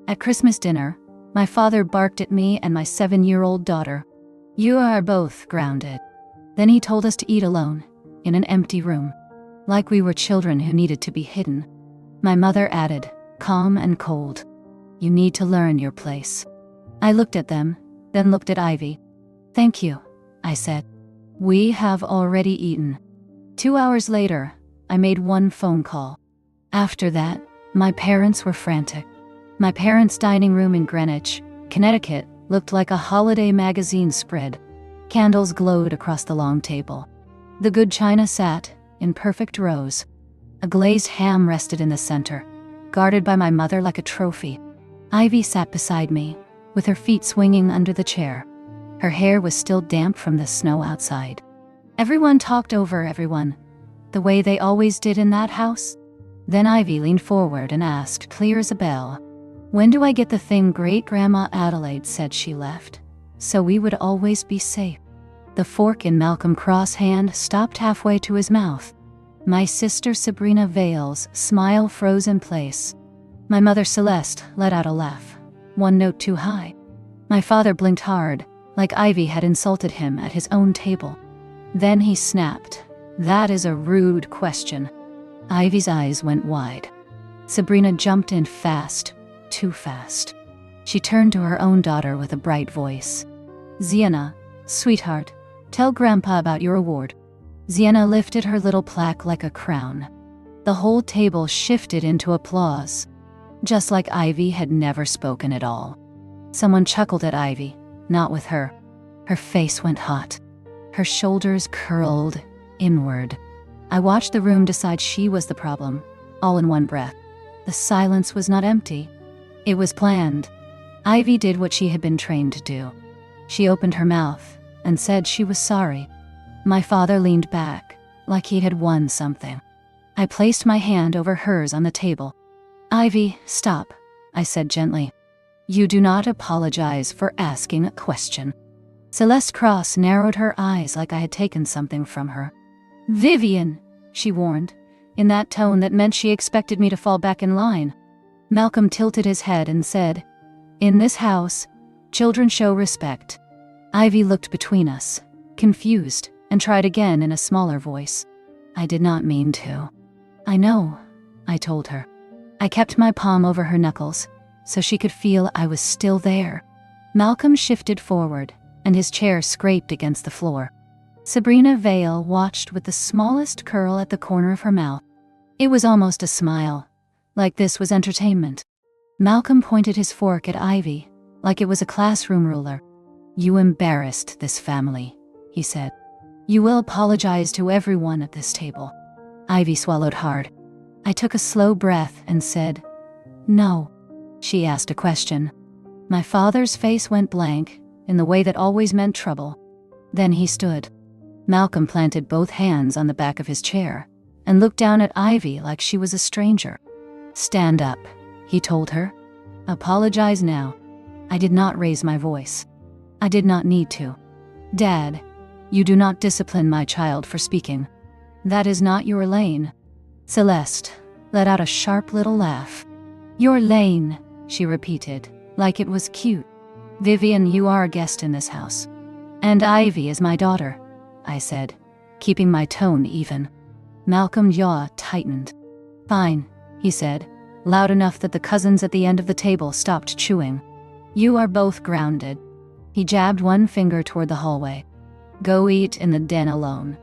At Christmas dinner, my father barked at me and my 7-year-old daughter. "You are both grounded." Then he told us to eat alone, in an empty room, like we were children who needed to be hidden. My mother added, calm and cold, "You need to learn your place." I looked at them, then looked at Ivy. "Thank you," I said. "We have already eaten." 2 hours later, I made one phone call. After that, my parents were frantic. My parents' dining room in Greenwich, Connecticut, looked like a holiday magazine spread. Candles glowed across the long table. The good china sat in perfect rows. A glazed ham rested in the center, guarded by my mother like a trophy. Ivy sat beside me, with her feet swinging under the chair. Her hair was still damp from the snow outside. Everyone talked over everyone, the way they always did in that house. Then Ivy leaned forward and asked, clear as a bell, "When do I get the thing Great-Grandma Adelaide said she left, so we would always be safe?" The fork in Malcolm Cross' hand stopped halfway to his mouth. My sister Sabrina Vale's smile froze in place. My mother Celeste let out a laugh, one note too high. My father blinked hard, like Ivy had insulted him at his own table. Then he snapped, "That is a rude question." Ivy's eyes went wide. Sabrina jumped in fast, too fast. She turned to her own daughter with a bright voice. "Ziana, sweetheart, tell Grandpa about your award." Ziana lifted her little plaque like a crown. The whole table shifted into applause, just like Ivy had never spoken at all. Someone chuckled at Ivy, not with her. Her face went hot. Her shoulders curled inward. I watched the room decide she was the problem, all in one breath. The silence was not empty. It was planned. Ivy did what she had been trained to do. She opened her mouth and said she was sorry. My father leaned back, like he had won something. I placed my hand over hers on the table. "Ivy, stop," I said gently. "You do not apologize for asking a question." Celeste Cross narrowed her eyes like I had taken something from her. "Vivian," she warned, in that tone that meant she expected me to fall back in line. Malcolm tilted his head and said, "In this house, children show respect." Ivy looked between us, confused, and tried again in a smaller voice. "I did not mean to." "I know," I told her. I kept my palm over her knuckles, so she could feel I was still there. Malcolm shifted forward, and his chair scraped against the floor. Sabrina Vale watched with the smallest curl at the corner of her mouth. It was almost a smile, like this was entertainment. Malcolm pointed his fork at Ivy, like it was a classroom ruler. "You embarrassed this family," he said. "You will apologize to everyone at this table." Ivy swallowed hard. I took a slow breath and said, "No." She asked a question. My father's face went blank, in the way that always meant trouble. Then he stood. Malcolm planted both hands on the back of his chair and looked down at Ivy like she was a stranger. "Stand up," he told her. "Apologize now." I did not raise my voice. I did not need to. "Dad, you do not discipline my child for speaking. That is not your lane." Celeste let out a sharp little laugh. "Your lane," she repeated, like it was cute. "Vivian, you are a guest in this house. And Ivy is my daughter," I said, keeping my tone even. Malcolm's jaw tightened. "Fine," he said, loud enough that the cousins at the end of the table stopped chewing. "You are both grounded." He jabbed one finger toward the hallway. "Go eat in the den alone."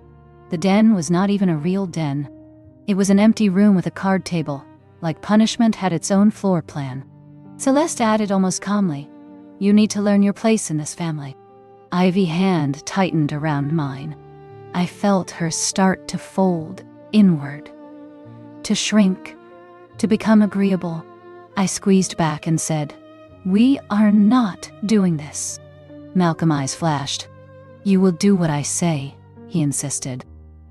The den was not even a real den. It was an empty room with a card table, like punishment had its own floor plan. Celeste added almost calmly, "You need to learn your place in this family." Ivy's hand tightened around mine. I felt her start to fold inward, to shrink, to become agreeable. I squeezed back and said, "We are not doing this." Malcolm's eyes flashed. "You will do what I say," he insisted.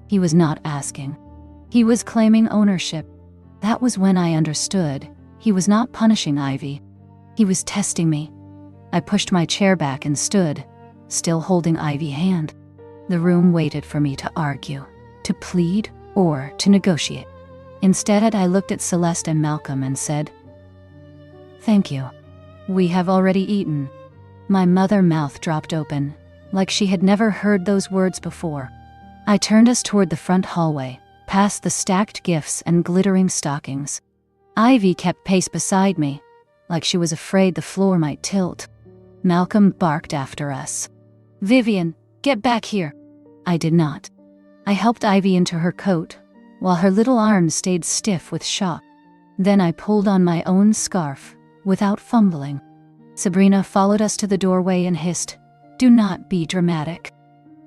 He was not asking. He was claiming ownership. That was when I understood. He was not punishing Ivy. He was testing me. I pushed my chair back and stood, still holding Ivy's hand. The room waited for me to argue, to plead, or to negotiate. Instead, I looked at Celeste and Malcolm and said, "Thank you." We have already eaten. My mother's mouth dropped open, like she had never heard those words before. I turned us toward the front hallway, past the stacked gifts and glittering stockings. Ivy kept pace beside me, like she was afraid the floor might tilt. Malcolm barked after us. "Vivian, get back here." I did not. I helped Ivy into her coat, while her little arms stayed stiff with shock. Then I pulled on my own scarf, without fumbling. Sabrina followed us to the doorway and hissed, "Do not be dramatic."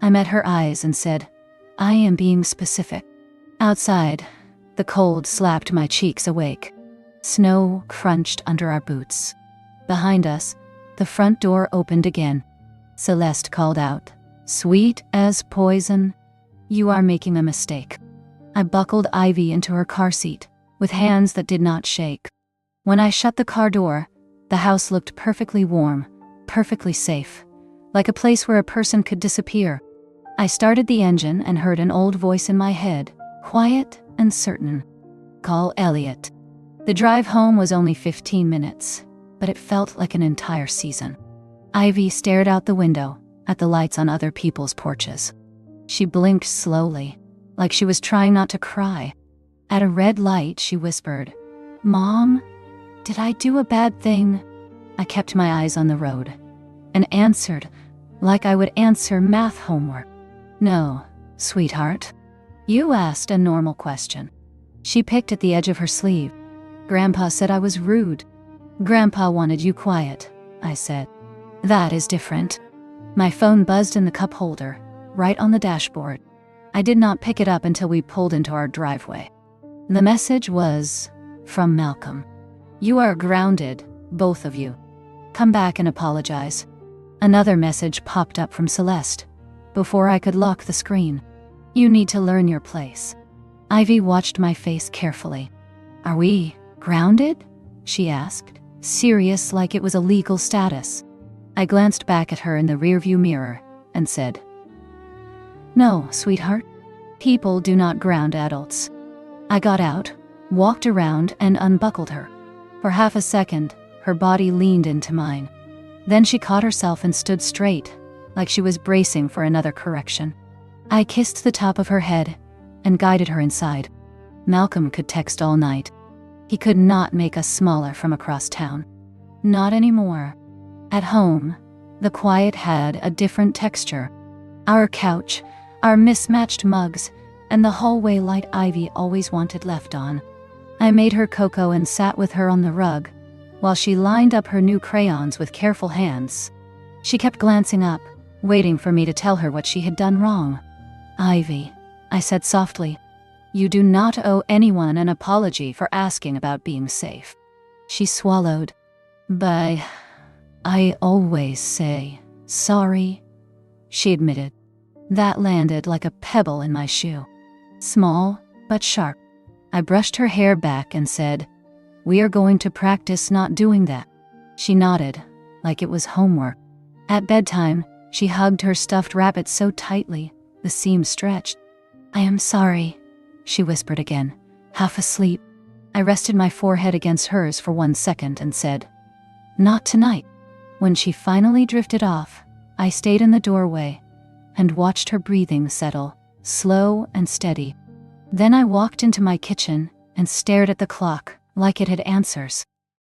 I met her eyes and said, "I am being specific." Outside, the cold slapped my cheeks awake. Snow crunched under our boots. Behind us, the front door opened again. Celeste called out, "Sweet as poison. You are making a mistake." I buckled Ivy into her car seat, with hands that did not shake. When I shut the car door, the house looked perfectly warm, perfectly safe, like a place where a person could disappear. I started the engine and heard an old voice in my head, quiet and certain. "Call Elliot." The drive home was only 15 minutes, but it felt like an entire season. Ivy stared out the window, at the lights on other people's porches. She blinked slowly, like she was trying not to cry. At a red light, she whispered, "Mom, did I do a bad thing?" I kept my eyes on the road, and answered, like I would answer math homework, "No, sweetheart." You asked a normal question. She picked at the edge of her sleeve. "Grandpa said I was rude." "Grandpa wanted you quiet," I said. "That is different." My phone buzzed in the cup holder, right on the dashboard. I did not pick it up until we pulled into our driveway. The message was from Malcolm. "You are grounded, both of you. Come back and apologize." Another message popped up from Celeste, before I could lock the screen. "You need to learn your place." Ivy watched my face carefully. "Are we grounded?" she asked, serious like it was a legal status. I glanced back at her in the rearview mirror and said, "No, sweetheart. People do not ground adults." I got out, walked around, and unbuckled her. For half a second, her body leaned into mine. Then she caught herself and stood straight, like she was bracing for another correction. I kissed the top of her head and guided her inside. Malcolm could text all night. He could not make us smaller from across town. Not anymore. At home, the quiet had a different texture. Our couch, our mismatched mugs, and the hallway light Ivy always wanted left on. I made her cocoa and sat with her on the rug, while she lined up her new crayons with careful hands. She kept glancing up, waiting for me to tell her what she had done wrong. "Ivy," I said softly, "you do not owe anyone an apology for asking about being safe." She swallowed. "But I always say sorry," she admitted. That landed like a pebble in my shoe. Small, but sharp. I brushed her hair back and said, "We are going to practice not doing that." She nodded, like it was homework. At bedtime, she hugged her stuffed rabbit so tightly, the seam stretched. "I am sorry," she whispered again, half asleep. I rested my forehead against hers for 1 second and said, "Not tonight." When she finally drifted off, I stayed in the doorway and watched her breathing settle, slow and steady. Then I walked into my kitchen and stared at the clock like it had answers.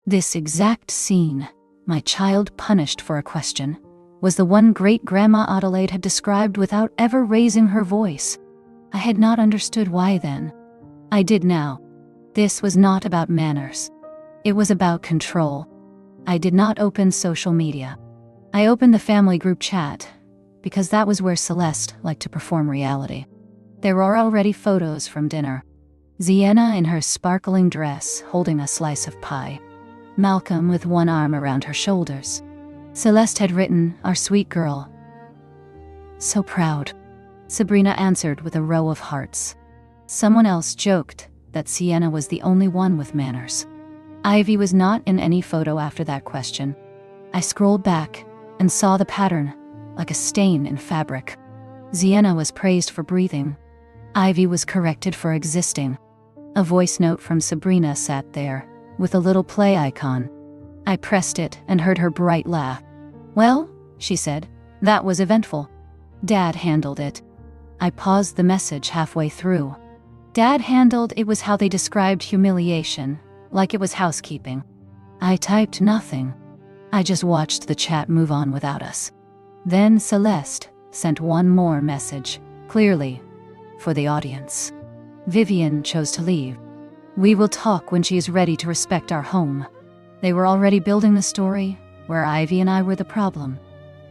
This exact scene, my child punished for a question, was the one great-grandma Adelaide had described without ever raising her voice. I had not understood why then. I did now. This was not about manners. It was about control. I did not open social media. I opened the family group chat, because that was where Celeste liked to perform reality. There were already photos from dinner. Sienna in her sparkling dress holding a slice of pie. Malcolm with one arm around her shoulders. Celeste had written, "Our sweet girl." "So proud." Sabrina answered with a row of hearts. Someone else joked that Sienna was the only one with manners. Ivy was not in any photo after that question. I scrolled back and saw the pattern, like a stain in fabric. Sienna was praised for breathing. Ivy was corrected for existing. A voice note from Sabrina sat there, with a little play icon. I pressed it and heard her bright laugh. "Well," she said, "that was eventful. Dad handled it." I paused the message halfway through. Dad handled it was how they described humiliation, like it was housekeeping. I typed nothing. I just watched the chat move on without us. Then Celeste sent one more message, clearly for the audience. Vivian chose to leave. "We will talk when she is ready to respect our home." They were already building the story, where Ivy and I were the problem.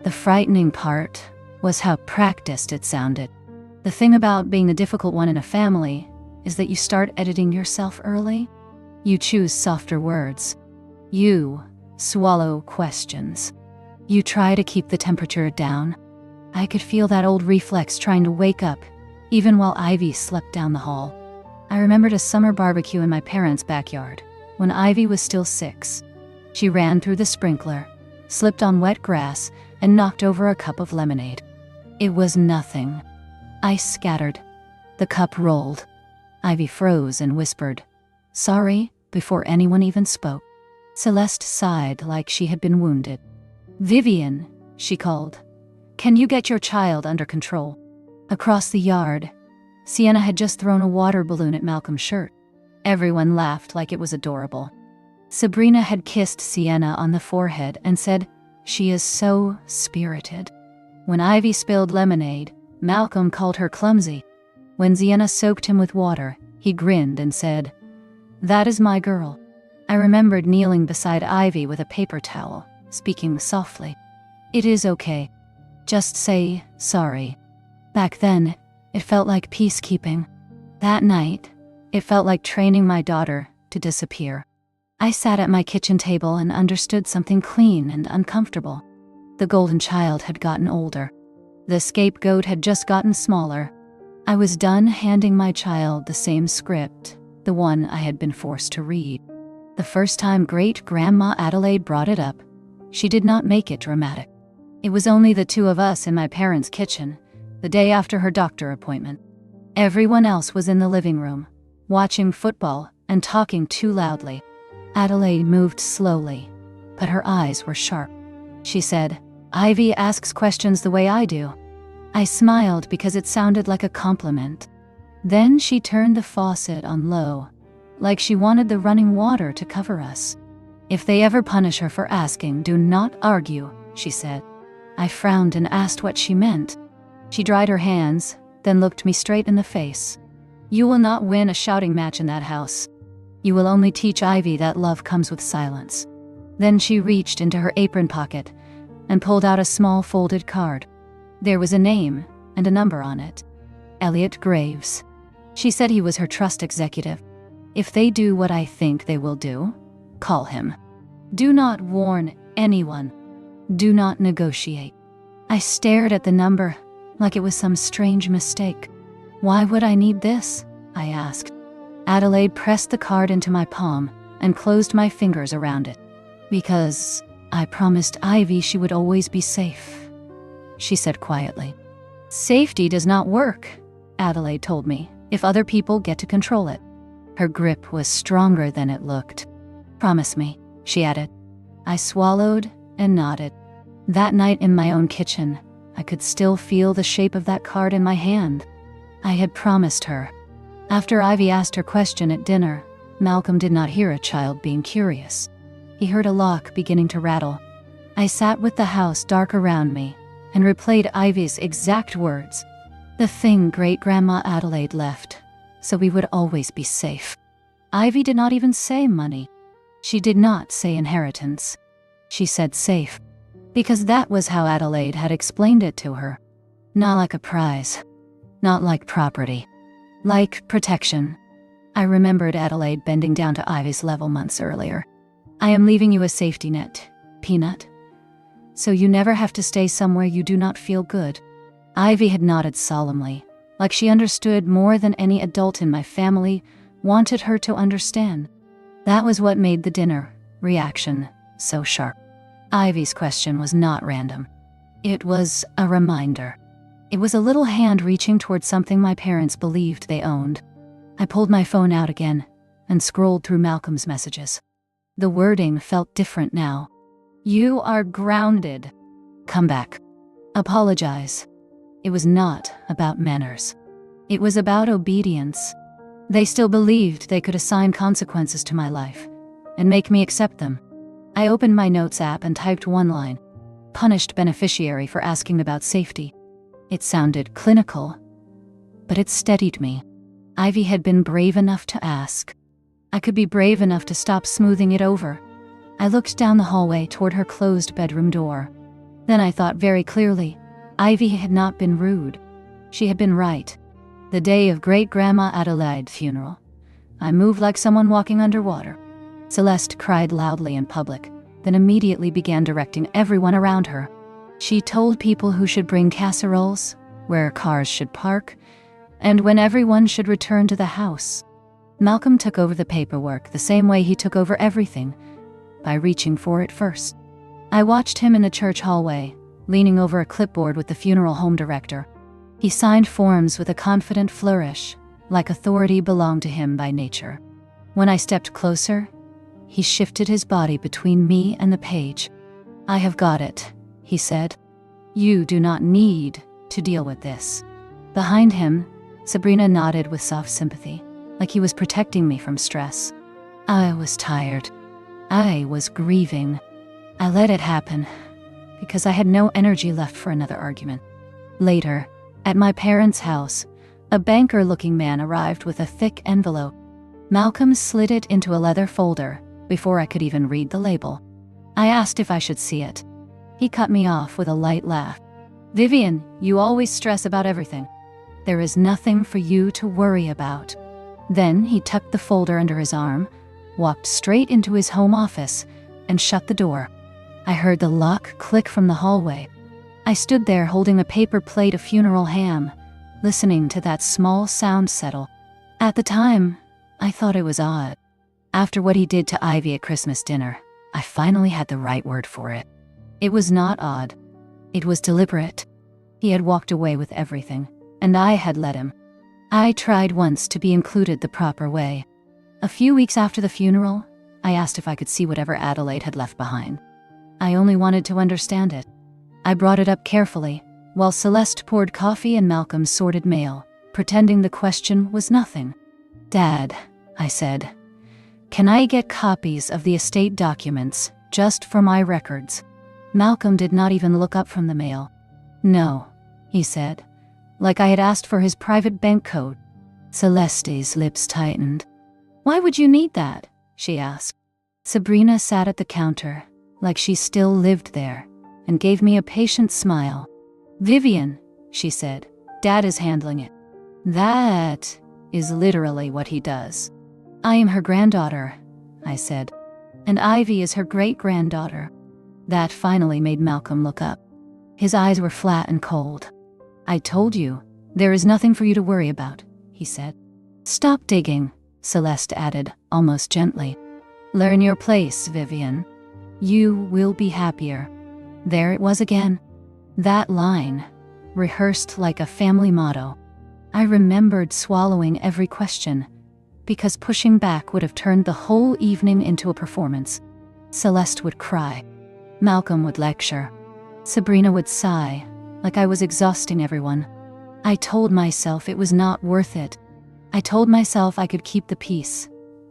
The frightening part was how practiced it sounded. The thing about being the difficult one in a family is that you start editing yourself early. You choose softer words. You swallow questions. You try to keep the temperature down. I could feel that old reflex trying to wake up, even while Ivy slept down the hall. I remembered a summer barbecue in my parents' backyard, when Ivy was still 6. She ran through the sprinkler, slipped on wet grass, and knocked over a cup of lemonade. It was nothing. Ice scattered. The cup rolled. Ivy froze and whispered, "Sorry," before anyone even spoke. Celeste sighed like she had been wounded. "Vivian," she called, "can you get your child under control?" Across the yard, Sienna had just thrown a water balloon at Malcolm's shirt. Everyone laughed like it was adorable. Sabrina had kissed Sienna on the forehead and said, "She is so spirited." When Ivy spilled lemonade, Malcolm called her clumsy. When Sienna soaked him with water, he grinned and said, "That is my girl." I remembered kneeling beside Ivy with a paper towel, speaking softly. "It is okay. Just say sorry." Back then, it felt like peacekeeping. That night, it felt like training my daughter to disappear. I sat at my kitchen table and understood something clean and uncomfortable. The golden child had gotten older. The scapegoat had just gotten smaller. I was done handing my child the same script, the one I had been forced to read. The first time Great-Grandma Adelaide brought it up, she did not make it dramatic. It was only the two of us in my parents' kitchen, the day after her doctor appointment. Everyone else was in the living room, watching football and talking too loudly. Adelaide moved slowly, but her eyes were sharp. She said, "Ivy asks questions the way I do." I smiled because it sounded like a compliment. Then she turned the faucet on low, like she wanted the running water to cover us. "If they ever punish her for asking, do not argue," she said. I frowned and asked what she meant. She dried her hands, then looked me straight in the face. "You will not win a shouting match in that house. You will only teach Ivy that love comes with silence." Then she reached into her apron pocket and pulled out a small folded card. There was a name and a number on it. Elliot Graves. She said he was her trust executive. "If they do what I think they will do, call him. Do not warn anyone. Do not negotiate." I stared at the number like it was some strange mistake. "Why would I need this?" I asked. Adelaide pressed the card into my palm and closed my fingers around it. "Because I promised Ivy she would always be safe," she said quietly. "Safety does not work," Adelaide told me, "if other people get to control it." Her grip was stronger than it looked. "Promise me," she added. I swallowed and nodded. That night in my own kitchen, I could still feel the shape of that card in my hand. I had promised her. After Ivy asked her question at dinner, Malcolm did not hear a child being curious. He heard a lock beginning to rattle. I sat with the house dark around me and replayed Ivy's exact words. "The thing Great-Grandma Adelaide left, so we would always be safe." Ivy did not even say money. She did not say inheritance. She said safe. Because that was how Adelaide had explained it to her. Not like a prize. Not like property. Like protection. I remembered Adelaide bending down to Ivy's level months earlier. "I am leaving you a safety net, Peanut. So you never have to stay somewhere you do not feel good." Ivy had nodded solemnly, like she understood more than any adult in my family wanted her to understand. That was what made the dinner reaction so sharp. Ivy's question was not random. It was a reminder. It was a little hand reaching toward something my parents believed they owned. I pulled my phone out again and scrolled through Malcolm's messages. The wording felt different now. You are grounded. Come back. Apologize. It was not about manners. It was about obedience. They still believed they could assign consequences to my life and make me accept them. I opened my notes app and typed one line. Punished beneficiary for asking about safety. It sounded clinical, but it steadied me. Ivy had been brave enough to ask. I could be brave enough to stop smoothing it over. I looked down the hallway toward her closed bedroom door. Then I thought very clearly. Ivy had not been rude. She had been right. The day of Great-Grandma Adelaide's funeral, I moved like someone walking underwater. Celeste cried loudly in public, then immediately began directing everyone around her. She told people who should bring casseroles, where cars should park, and when everyone should return to the house. Malcolm took over the paperwork the same way he took over everything, by reaching for it first. I watched him in the church hallway, leaning over a clipboard with the funeral home director. He signed forms with a confident flourish, like authority belonged to him by nature. When I stepped closer, he shifted his body between me and the page. I have got it, he said. You do not need to deal with this. Behind him, Sabrina nodded with soft sympathy, like he was protecting me from stress. I was tired. I was grieving. I let it happen, because I had no energy left for another argument. Later, at my parents' house, a banker-looking man arrived with a thick envelope. Malcolm slid it into a leather folder before I could even read the label. I asked if I should see it. He cut me off with a light laugh. Vivian, you always stress about everything. There is nothing for you to worry about. Then he tucked the folder under his arm, walked straight into his home office, and shut the door. I heard the lock click from the hallway. I stood there holding a paper plate of funeral ham, listening to that small sound settle. At the time, I thought it was odd. After what he did to Ivy at Christmas dinner, I finally had the right word for it. It was not odd. It was deliberate. He had walked away with everything, and I had let him. I tried once to be included the proper way. A few weeks after the funeral, I asked if I could see whatever Adelaide had left behind. I only wanted to understand it. I brought it up carefully, while Celeste poured coffee and Malcolm sorted mail, pretending the question was nothing. Dad, I said, can I get copies of the estate documents, just for my records? Malcolm did not even look up from the mail. No, he said, like I had asked for his private bank code. Celeste's lips tightened. Why would you need that? She asked. Sabrina sat at the counter, like she still lived there, and gave me a patient smile. Vivian, she said, Dad is handling it. That is literally what he does. I am her granddaughter, I said, and Ivy is her great-granddaughter. That finally made Malcolm look up. His eyes were flat and cold. I told you, there is nothing for you to worry about, he said. Stop digging, Celeste added, almost gently. Learn your place, Vivian. You will be happier. There it was again. That line, rehearsed like a family motto. I remembered swallowing every question, because pushing back would have turned the whole evening into a performance. Celeste would cry. Malcolm would lecture. Sabrina would sigh, like I was exhausting everyone. I told myself it was not worth it. I told myself I could keep the peace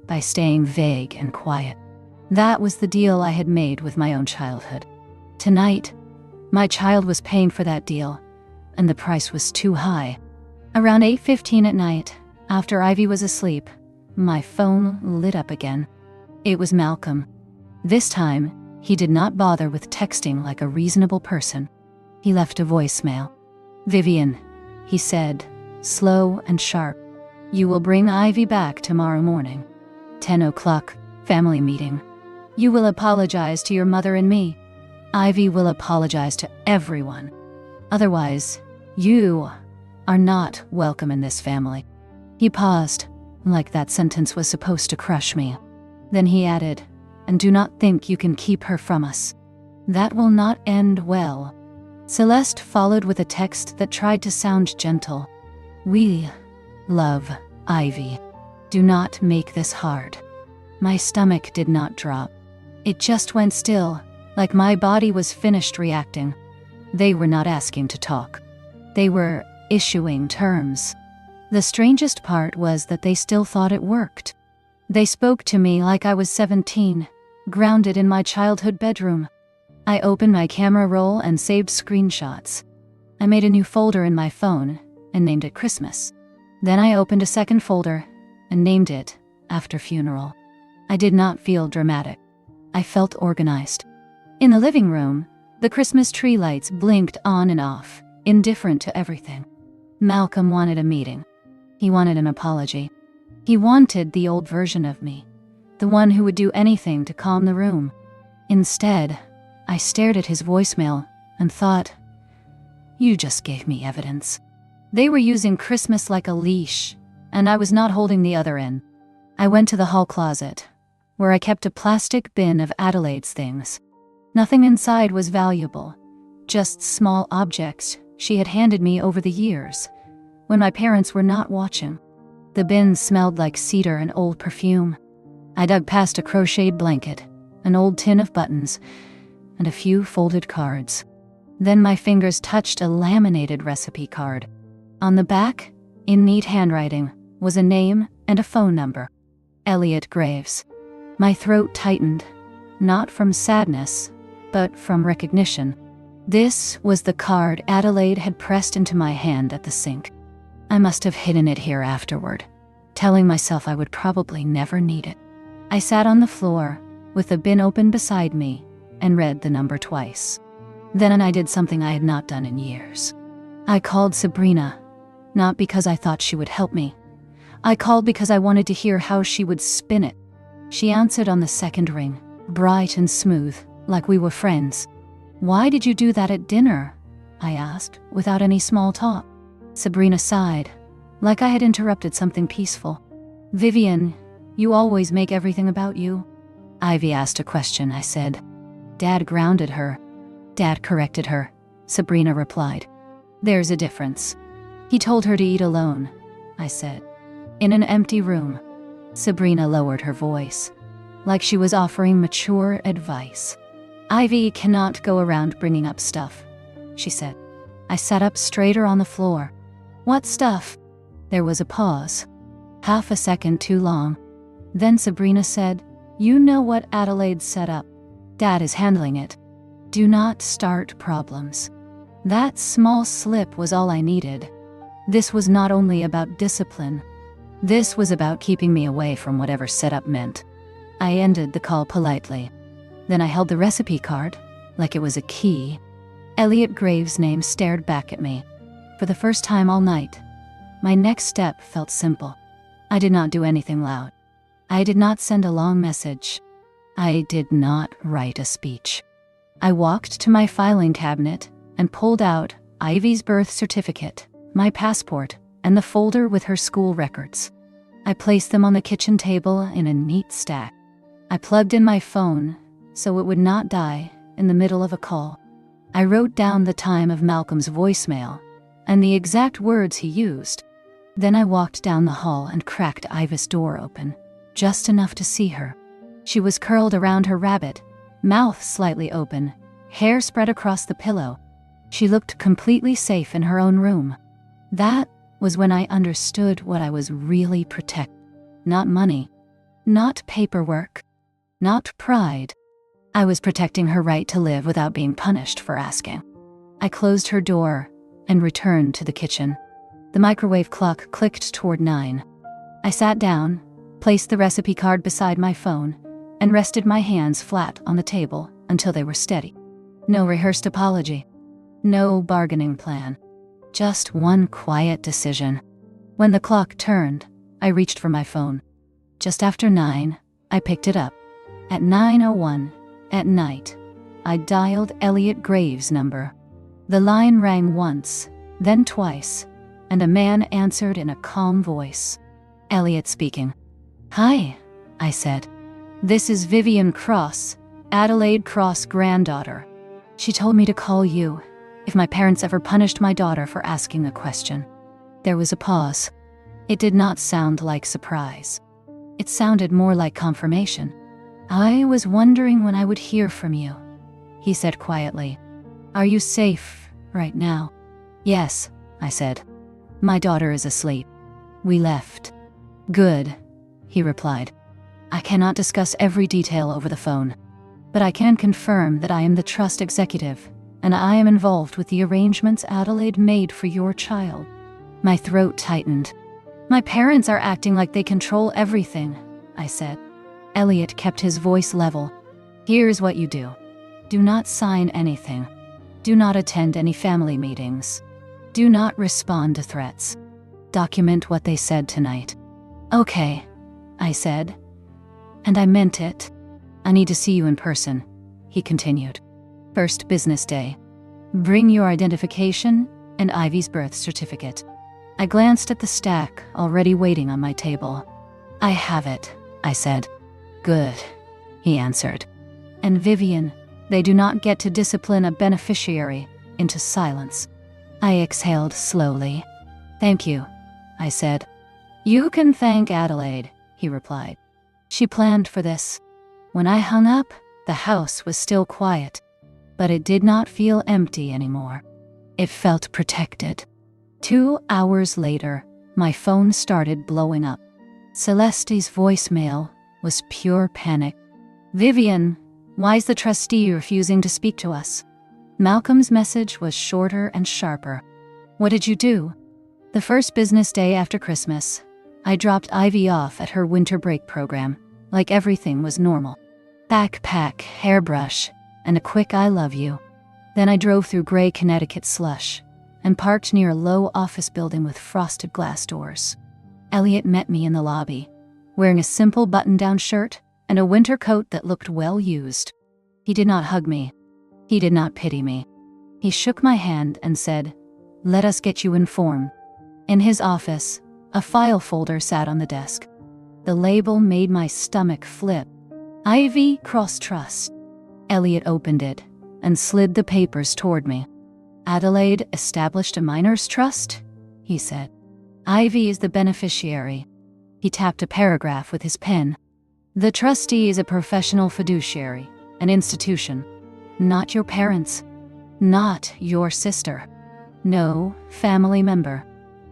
by staying vague and quiet. That was the deal I had made with my own childhood. Tonight, my child was paying for that deal, and the price was too high. Around 8:15 at night, after Ivy was asleep, my phone lit up again. It was Malcolm. This time, he did not bother with texting like a reasonable person. He left a voicemail. Vivian, he said, slow and sharp. You will bring Ivy back tomorrow morning. 10 o'clock, family meeting. You will apologize to your mother and me. Ivy will apologize to everyone. Otherwise, you are not welcome in this family. He paused, like that sentence was supposed to crush me. Then he added, and do not think you can keep her from us. That will not end well. Celeste followed with a text that tried to sound gentle. We love Ivy. Do not make this hard. My stomach did not drop. It just went still, like my body was finished reacting. They were not asking to talk. They were issuing terms. The strangest part was that they still thought it worked. They spoke to me like I was 17, grounded in my childhood bedroom. I opened my camera roll and saved screenshots. I made a new folder in my phone and named it Christmas. Then I opened a second folder and named it After Funeral. I did not feel dramatic. I felt organized. In the living room, the Christmas tree lights blinked on and off, indifferent to everything. Malcolm wanted a meeting. He wanted an apology. He wanted the old version of me, the one who would do anything to calm the room. Instead, I stared at his voicemail and thought, you just gave me evidence. They were using Christmas like a leash, and I was not holding the other end. I went to the hall closet, where I kept a plastic bin of Adelaide's things. Nothing inside was valuable, just small objects she had handed me over the years, when my parents were not watching. The bin smelled like cedar and old perfume. I dug past a crocheted blanket, an old tin of buttons, and a few folded cards. Then my fingers touched a laminated recipe card. On the back, in neat handwriting, was a name and a phone number. Elliot Graves. My throat tightened, not from sadness, but from recognition. This was the card Adelaide had pressed into my hand at the sink. I must have hidden it here afterward, telling myself I would probably never need it. I sat on the floor, with the bin open beside me, and read the number twice. Then I did something I had not done in years. I called Sabrina, not because I thought she would help me. I called because I wanted to hear how she would spin it. She answered on the second ring, bright and smooth, like we were friends. Why did you do that at dinner? I asked, without any small talk. Sabrina sighed, like I had interrupted something peaceful. Vivian, you always make everything about you. Ivy asked a question, I said. Dad grounded her. Dad corrected her, Sabrina replied. There's a difference. He told her to eat alone, I said. In an empty room. Sabrina lowered her voice, like she was offering mature advice. Ivy cannot go around bringing up stuff, she said. I sat up straighter on the floor. What stuff? There was a pause. Half a second too long. Then Sabrina said, you know what Adelaide set up. Dad is handling it. Do not start problems. That small slip was all I needed. This was not only about discipline. This was about keeping me away from whatever setup meant. I ended the call politely. Then I held the recipe card, like it was a key. Elliot Graves' name stared back at me. For the first time all night, my next step felt simple. I did not do anything loud. I did not send a long message. I did not write a speech. I walked to my filing cabinet and pulled out Ivy's birth certificate, my passport, and the folder with her school records. I placed them on the kitchen table in a neat stack. I plugged in my phone so it would not die in the middle of a call. I wrote down the time of Malcolm's voicemail and the exact words he used. Then I walked down the hall and cracked Ivy's door open, just enough to see her. She was curled around her rabbit, mouth slightly open, hair spread across the pillow. She looked completely safe in her own room. That was when I understood what I was really protecting. Not money, not paperwork, not pride. I was protecting her right to live without being punished for asking. I closed her door and returned to the kitchen. The microwave clock clicked toward 9. I sat down, placed the recipe card beside my phone, and rested my hands flat on the table until they were steady. No rehearsed apology. No bargaining plan. Just one quiet decision. When the clock turned, I reached for my phone. Just after 9, I picked it up. At 9:01 at night, I dialed Elliot Graves' number. The line rang once, then twice, and a man answered in a calm voice. Elliot speaking. Hi, I said. This is Vivian Cross, Adelaide Cross' granddaughter. She told me to call you if my parents ever punished my daughter for asking a question. There was a pause. It did not sound like surprise. It sounded more like confirmation. I was wondering when I would hear from you, he said quietly. Are you safe right now? Yes, I said. My daughter is asleep. We left. Good, he replied. I cannot discuss every detail over the phone, but I can confirm that I am the trust executive, and I am involved with the arrangements Adelaide made for your child. My throat tightened. My parents are acting like they control everything, I said. Elliot kept his voice level. Here's what you do. Do not sign anything. Do not attend any family meetings. Do not respond to threats. Document what they said tonight. Okay, I said. And I meant it. I need to see you in person, he continued. First business day. Bring your identification and Ivy's birth certificate. I glanced at the stack already waiting on my table. I have it, I said. Good, he answered. And Vivian, they do not get to discipline a beneficiary into silence. I exhaled slowly. Thank you, I said. You can thank Adelaide, he replied. She planned for this. When I hung up, the house was still quiet, but it did not feel empty anymore. It felt protected. 2 hours later, my phone started blowing up. Celeste's voicemail was pure panic. Vivian, why is the trustee refusing to speak to us? Malcolm's message was shorter and sharper. What did you do? The first business day after Christmas, I dropped Ivy off at her winter break program, like everything was normal. Backpack, hairbrush, and a quick I love you. Then I drove through gray Connecticut slush and parked near a low office building with frosted glass doors. Elliot met me in the lobby, wearing a simple button-down shirt and a winter coat that looked well used. He did not hug me. He did not pity me. He shook my hand and said, "Let us get you informed." In his office, a file folder sat on the desk. The label made my stomach flip. Ivy Cross Trust. Elliot opened it and slid the papers toward me. Adelaide established a minors' trust, he said. Ivy is the beneficiary. He tapped a paragraph with his pen. The trustee is a professional fiduciary, an institution. Not your parents. Not your sister. No family member.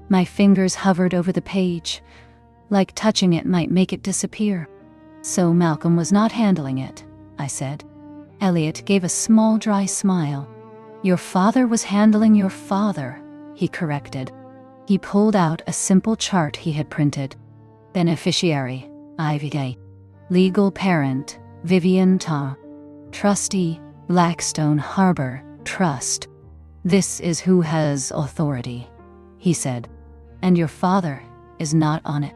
My fingers hovered over the page, like touching it might make it disappear. So Malcolm was not handling it, I said. Elliot gave a small dry smile. Your father was handling your father, he corrected. He pulled out a simple chart he had printed. Beneficiary, Ivy. Legal parent, Vivian Ta. Trustee, Blackstone Harbor Trust. This is who has authority, he said. And your father is not on it.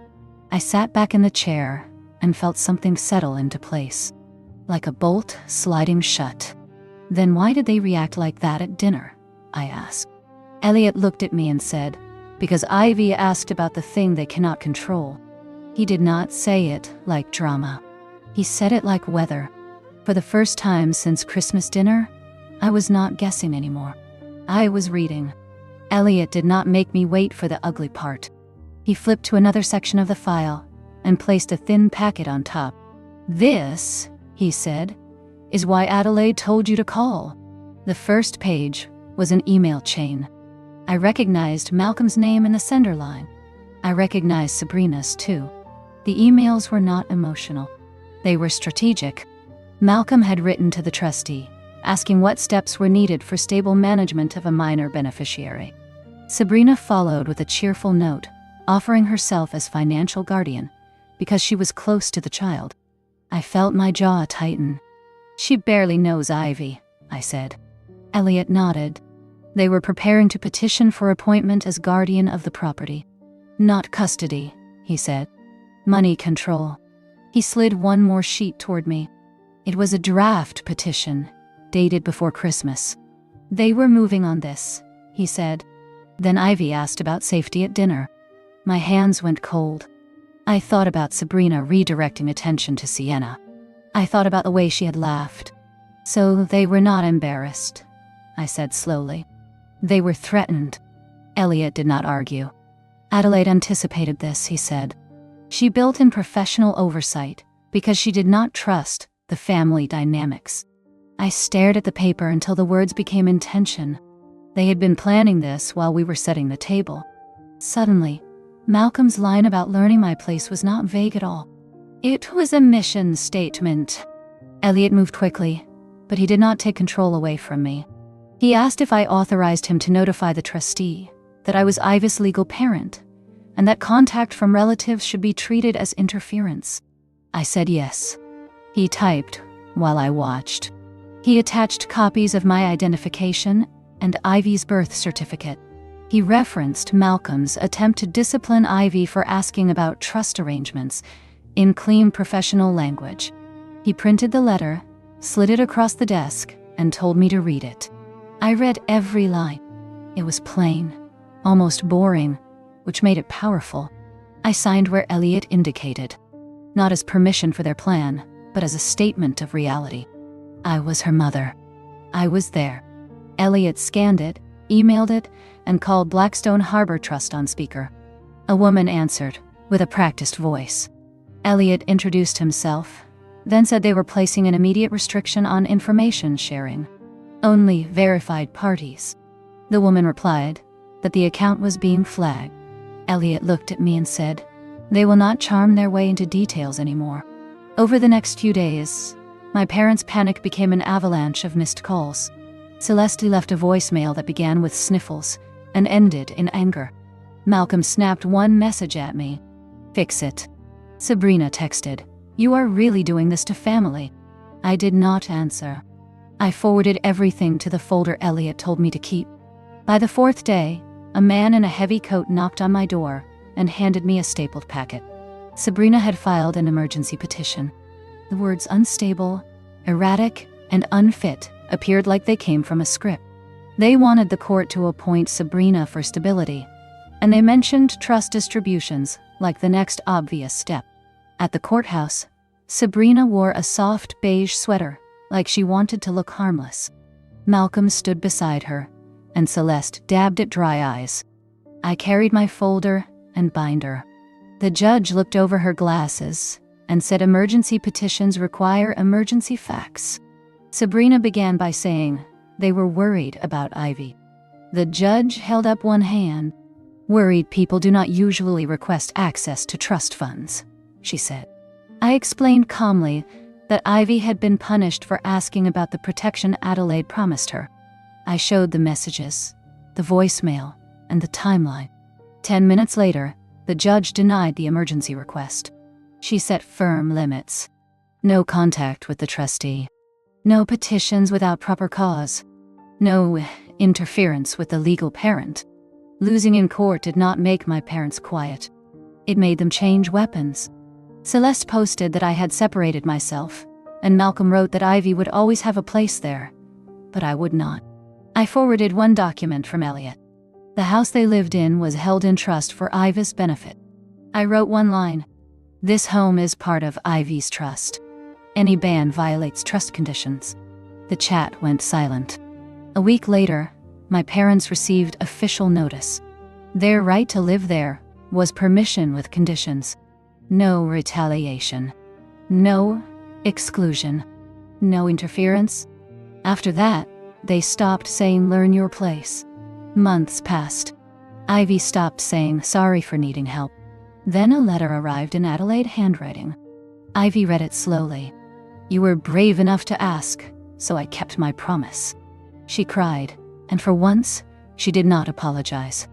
I sat back in the chair and felt something settle into place, like a bolt sliding shut. Then why did they react like that at dinner? I asked. Elliot looked at me and said, because Ivy asked about the thing they cannot control. He did not say it like drama. He said it like weather. For the first time since Christmas dinner, I was not guessing anymore. I was reading. Elliot did not make me wait for the ugly part. He flipped to another section of the file and placed a thin packet on top. This, he said, is why Adelaide told you to call. The first page was an email chain. I recognized Malcolm's name in the sender line. I recognized Sabrina's too. The emails were not emotional. They were strategic. Malcolm had written to the trustee, asking what steps were needed for stable management of a minor beneficiary. Sabrina followed with a cheerful note, offering herself as financial guardian, because she was close to the child. I felt my jaw tighten. She barely knows Ivy, I said. Elliot nodded. They were preparing to petition for appointment as guardian of the property. Not custody, he said. Money control. He slid one more sheet toward me. It was a draft petition, dated before Christmas. They were moving on this, he said. Then Ivy asked about safety at dinner. My hands went cold. I thought about Sabrina redirecting attention to Sienna. I thought about the way she had laughed. So they were not embarrassed, I said slowly. They were threatened. Elliot did not argue. Adelaide anticipated this, he said. She built in professional oversight because she did not trust the family dynamics. I stared at the paper until the words became intention. They had been planning this while we were setting the table. Suddenly, Malcolm's line about learning my place was not vague at all. It was a mission statement. Elliot moved quickly, but he did not take control away from me. He asked if I authorized him to notify the trustee that I was Ivy's legal parent, and that contact from relatives should be treated as interference. I said yes. He typed while I watched. He attached copies of my identification and Ivy's birth certificate. He referenced Malcolm's attempt to discipline Ivy for asking about trust arrangements in clean professional language. He printed the letter, slid it across the desk, and told me to read it. I read every line. It was plain, almost boring, which made it powerful. I signed where Elliot indicated, not as permission for their plan, but as a statement of reality. I was her mother. I was there. Elliot scanned it, emailed it, and called Blackstone Harbor Trust on speaker. A woman answered, with a practiced voice. Elliot introduced himself, then said they were placing an immediate restriction on information sharing. Only verified parties. The woman replied that the account was being flagged. Elliot looked at me and said, "They will not charm their way into details anymore." Over the next few days, my parents' panic became an avalanche of missed calls. Celeste left a voicemail that began with sniffles and ended in anger. Malcolm snapped one message at me. "Fix it." Sabrina texted, "You are really doing this to family." I did not answer. I forwarded everything to the folder Elliot told me to keep. By the fourth day, a man in a heavy coat knocked on my door and handed me a stapled packet. Sabrina had filed an emergency petition. The words unstable, erratic, and unfit appeared like they came from a script. They wanted the court to appoint Sabrina for stability, and they mentioned trust distributions like the next obvious step. At the courthouse, Sabrina wore a soft beige sweater, like she wanted to look harmless. Malcolm stood beside her, and Celeste dabbed at dry eyes. I carried my folder and binder. The judge looked over her glasses and said emergency petitions require emergency facts. Sabrina began by saying they were worried about Ivy. The judge held up one hand. "Worried people do not usually request access to trust funds," she said. I explained calmly that Ivy had been punished for asking about the protection Adelaide promised her. I showed the messages, the voicemail, and the timeline. 10 minutes later, the judge denied the emergency request. She set firm limits. No contact with the trustee. No petitions without proper cause. No interference with the legal parent. Losing in court did not make my parents quiet. It made them change weapons. Celeste posted that I had separated myself, and Malcolm wrote that Ivy would always have a place there, but I would not. I forwarded one document from Elliot. The house they lived in was held in trust for Ivy's benefit. I wrote one line. "This home is part of Ivy's trust. Any ban violates trust conditions." The chat went silent. A week later, my parents received official notice. Their right to live there was permission with conditions. No retaliation. No exclusion. No interference. After that, they stopped saying "learn your place." Months passed. Ivy stopped saying sorry for needing help. Then a letter arrived in Adelaide handwriting. Ivy read it slowly. "You were brave enough to ask, so I kept my promise." She cried, and for once, she did not apologize.